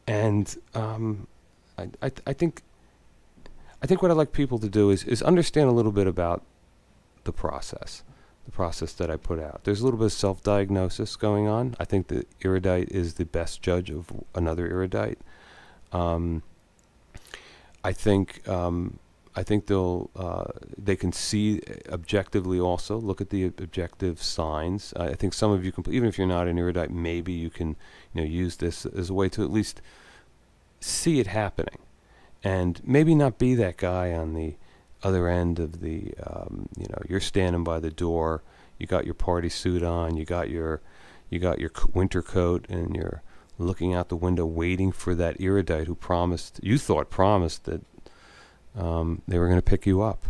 And I think what I like people to do is understand a little bit about the process, that I put out. There's a little bit of self-diagnosis going on. I think the erudite is the best judge of another erudite. Um, I think they can see objectively. Also, look at the objective signs. I think some of you can, even if you're not an erudite, maybe you can use this as a way to at least see it happening, and maybe not be that guy on the other end of the you're standing by the door, you got your party suit on, you got your winter coat, and you're looking out the window waiting for that erudite who promised that they were going to pick you up,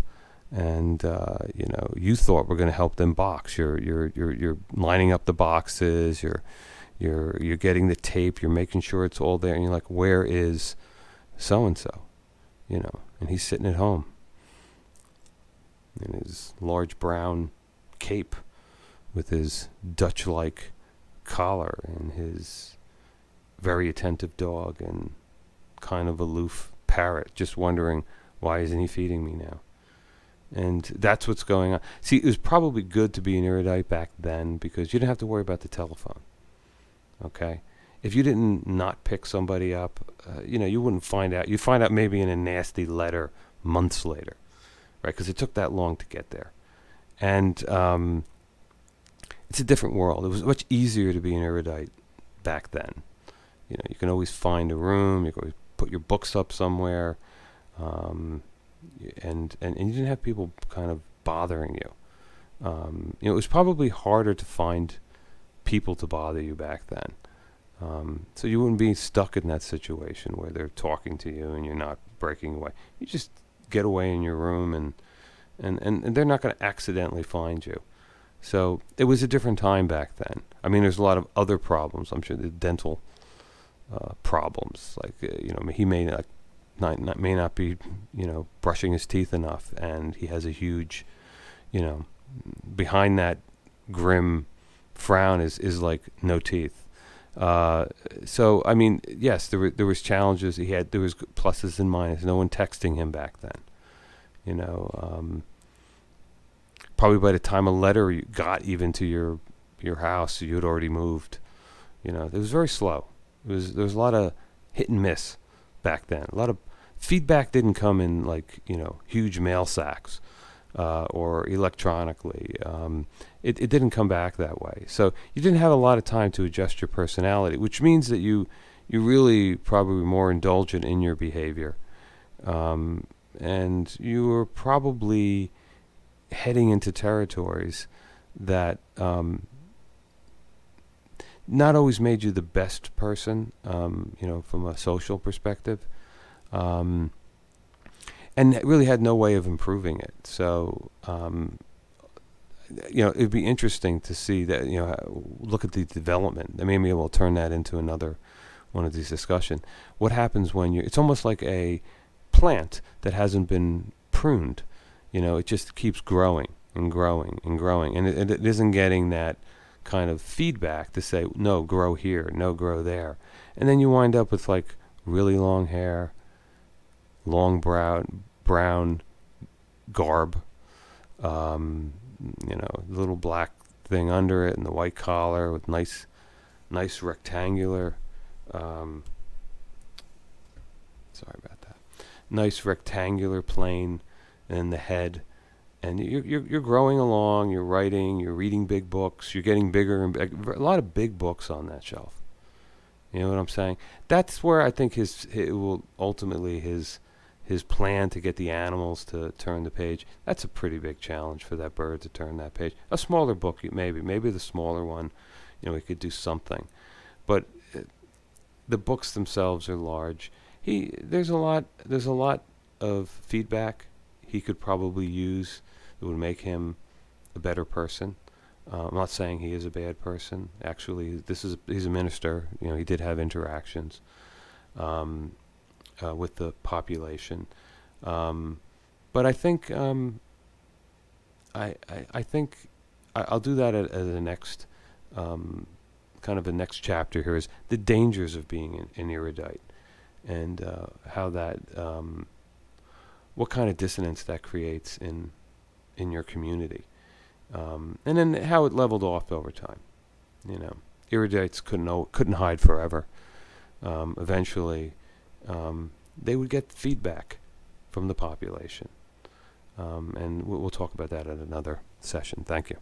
and you thought we're going to help them box. You're lining up the boxes, you're getting the tape, you're making sure it's all there, and you're like, where is so and so, and he's sitting at home in his large brown cape with his Dutch-like collar and his very attentive dog and kind of aloof parrot, just wondering, why isn't he feeding me now? And that's what's going on. See, it was probably good to be an erudite back then because you didn't have to worry about the telephone. Okay? If you didn't not pick somebody up, you wouldn't find out. You'd find out maybe in a nasty letter months later, right? Because it took that long to get there. And it's a different world. It was much easier to be an erudite back then. You can always find a room. You can always put your books up somewhere. And you didn't have people kind of bothering you. It was probably harder to find people to bother you back then. So you wouldn't be stuck in that situation where they're talking to you and you're not breaking away. You just get away in your room and they're not going to accidentally find you. So it was a different time back then. I mean, there's a lot of other problems. I'm sure the dental problems, like he may not be brushing his teeth enough, and he has a huge, behind that grim frown is like no teeth. So I mean, yes, there was challenges. There was pluses and minuses. No one texting him back then. Probably by the time a letter got even to your house, you had already moved. It was very slow. There was a lot of hit and miss back then. A lot of feedback didn't come in like huge mail sacks or electronically. It didn't come back that way. So you didn't have a lot of time to adjust your personality, which means that you really probably were more indulgent in your behavior, and you were probably heading into territories that not always made you the best person, from a social perspective, and really had no way of improving it. So, it'd be interesting to see that, look at the development. They may be able to turn that into another one of these discussions. What happens when it's almost like a plant that hasn't been pruned. It just keeps growing and growing and growing, and it isn't getting that kind of feedback to say, no, grow here, no, grow there. And then you wind up with like really long hair, long brown garb, little black thing under it, and the white collar with nice rectangular, sorry about that, nice rectangular plane in the head. And you're growing along, you're writing, you're reading big books, you're getting bigger and a lot of big books on that shelf. You know what I'm saying? That's where I think his plan to get the animals to turn the page, that's a pretty big challenge for that bird to turn that page. A smaller book, maybe the smaller one, we could do something. But the books themselves are large. There's a lot of feedback he could probably use that would make him a better person. I'm not saying he is a bad person. Actually, he's a minister. He did have interactions with the population. But I think I think I'll do that as the next kind of the next chapter here is the dangers of being an erudite, and how that, what kind of dissonance that creates in your community, and then how it leveled off over time. Erudites couldn't hide forever. Eventually, they would get feedback from the population, and we'll talk about that at another session. Thank you.